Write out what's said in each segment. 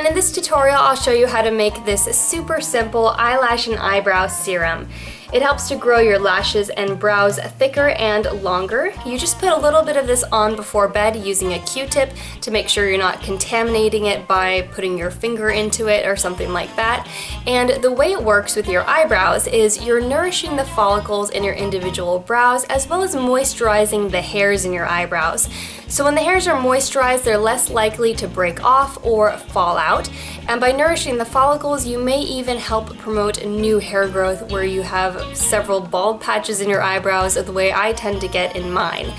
And in this tutorial, I'll show you how to make this super simple eyelash and eyebrow serum. It helps to grow your lashes and brows thicker and longer. You just put a little bit of this on before bed using a Q-tip to make sure you're not contaminating it by putting your finger into it or something like that. And the way it works with your eyebrows is you're nourishing the follicles in your individual brows as well as moisturizing the hairs in your eyebrows. So when the hairs are moisturized, they're less likely to break off or fall out. And by nourishing the follicles, you may even help promote new hair growth where you have several bald patches in your eyebrows, the way I tend to get in mine.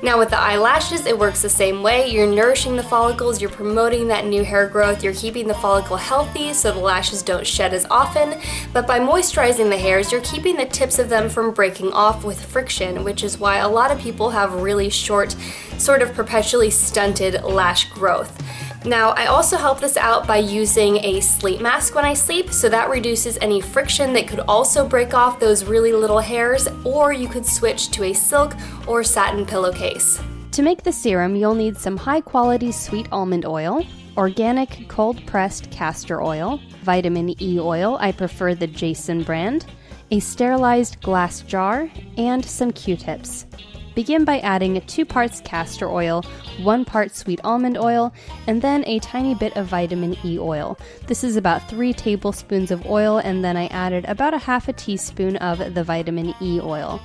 Now with the eyelashes, it works the same way. You're nourishing the follicles, you're promoting that new hair growth, you're keeping the follicle healthy so the lashes don't shed as often, but by moisturizing the hairs, you're keeping the tips of them from breaking off with friction, which is why a lot of people have really short, sort of perpetually stunted lash growth. Now, I also help this out by using a sleep mask when I sleep, so that reduces any friction that could also break off those really little hairs, or you could switch to a silk or satin pillowcase. To make the serum, you'll need some high-quality sweet almond oil, organic cold-pressed castor oil, vitamin E oil, I prefer the Jason brand, a sterilized glass jar, and some Q-tips. Begin by adding 2 parts castor oil, 1 part sweet almond oil, and then a tiny bit of vitamin E oil. This is about 3 tablespoons of oil, and then I added about a half a teaspoon of the vitamin E oil.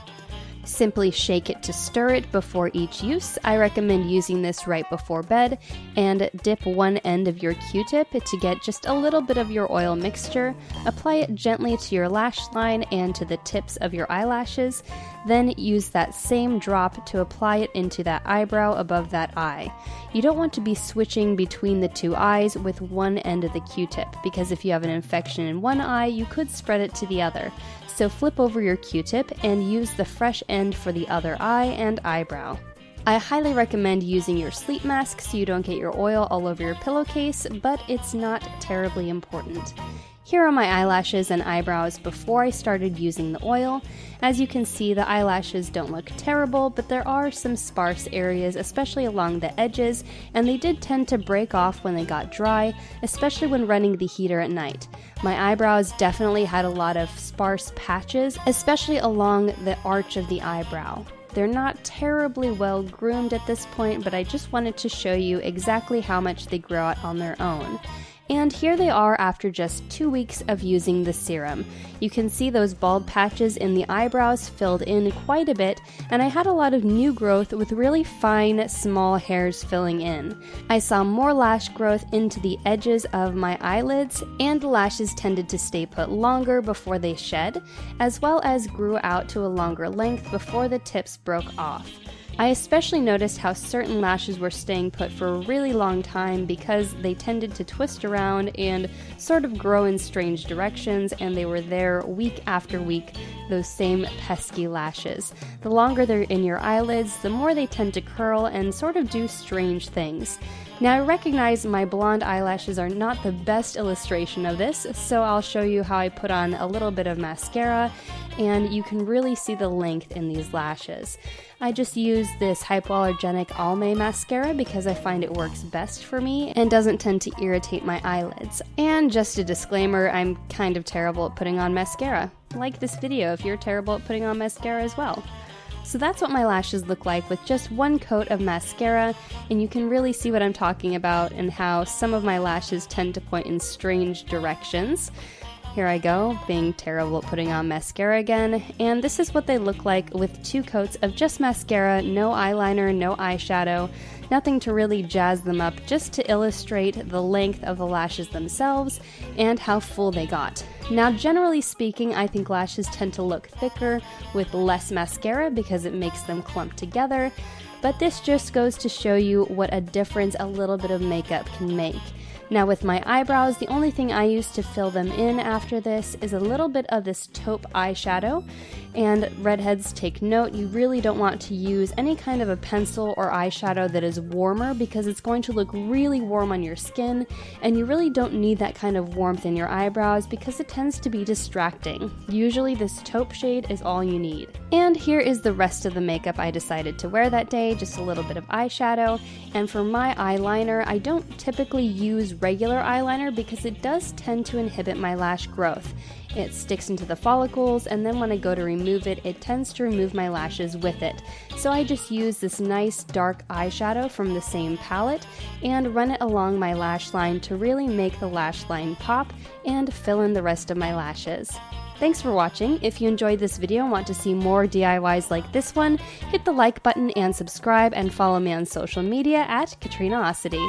Simply shake it to stir it before each use. I recommend using this right before bed, and dip one end of your Q-tip to get just a little bit of your oil mixture. Apply it gently to your lash line and to the tips of your eyelashes. Then use that same drop to apply it into that eyebrow above that eye. You don't want to be switching between the 2 eyes with one end of the Q-tip, because if you have an infection in one eye, you could spread it to the other. So flip over your Q-tip and use the fresh end for the other eye and eyebrow. I highly recommend using your sleep mask so you don't get your oil all over your pillowcase, but it's not terribly important. Here are my eyelashes and eyebrows before I started using the oil. As you can see, the eyelashes don't look terrible, but there are some sparse areas, especially along the edges, and they did tend to break off when they got dry, especially when running the heater at night. My eyebrows definitely had a lot of sparse patches, especially along the arch of the eyebrow. They're not terribly well groomed at this point, but I just wanted to show you exactly how much they grow out on their own. And here they are after just 2 weeks of using the serum. You can see those bald patches in the eyebrows filled in quite a bit, and I had a lot of new growth with really fine, small hairs filling in. I saw more lash growth into the edges of my eyelids, and the lashes tended to stay put longer before they shed, as well as grew out to a longer length before the tips broke off. I especially noticed how certain lashes were staying put for a really long time because they tended to twist around and sort of grow in strange directions, and they were there week after week, those same pesky lashes. The longer they're in your eyelids, the more they tend to curl and sort of do strange things. Now I recognize my blonde eyelashes are not the best illustration of this, so I'll show you how I put on a little bit of mascara, and you can really see the length in these lashes. I just use this hypoallergenic Almay mascara because I find it works best for me and doesn't tend to irritate my eyelids. And just a disclaimer, I'm kind of terrible at putting on mascara. Like this video if you're terrible at putting on mascara as well. So that's what my lashes look like with just 1 coat of mascara, and you can really see what I'm talking about and how some of my lashes tend to point in strange directions. Here I go, being terrible at putting on mascara again, and this is what they look like with 2 coats of just mascara, no eyeliner, no eyeshadow, nothing to really jazz them up, just to illustrate the length of the lashes themselves and how full they got. Now, generally speaking, I think lashes tend to look thicker with less mascara because it makes them clump together, but this just goes to show you what a difference a little bit of makeup can make. Now with my eyebrows, the only thing I use to fill them in after this is a little bit of this taupe eyeshadow. And redheads, take note, you really don't want to use any kind of a pencil or eyeshadow that is warmer because it's going to look really warm on your skin, and you really don't need that kind of warmth in your eyebrows because it tends to be distracting. Usually this taupe shade is all you need. And here is the rest of the makeup I decided to wear that day, just a little bit of eyeshadow. And for my eyeliner, I don't typically use regular eyeliner because it does tend to inhibit my lash growth. It sticks into the follicles, and then when I go to remove it, it tends to remove my lashes with it. So I just use this nice dark eyeshadow from the same palette and run it along my lash line to really make the lash line pop and fill in the rest of my lashes. Thanks for watching. If you enjoyed this video and want to see more DIYs like this one, hit the like button and subscribe, and follow me on social media at Katrinaosity.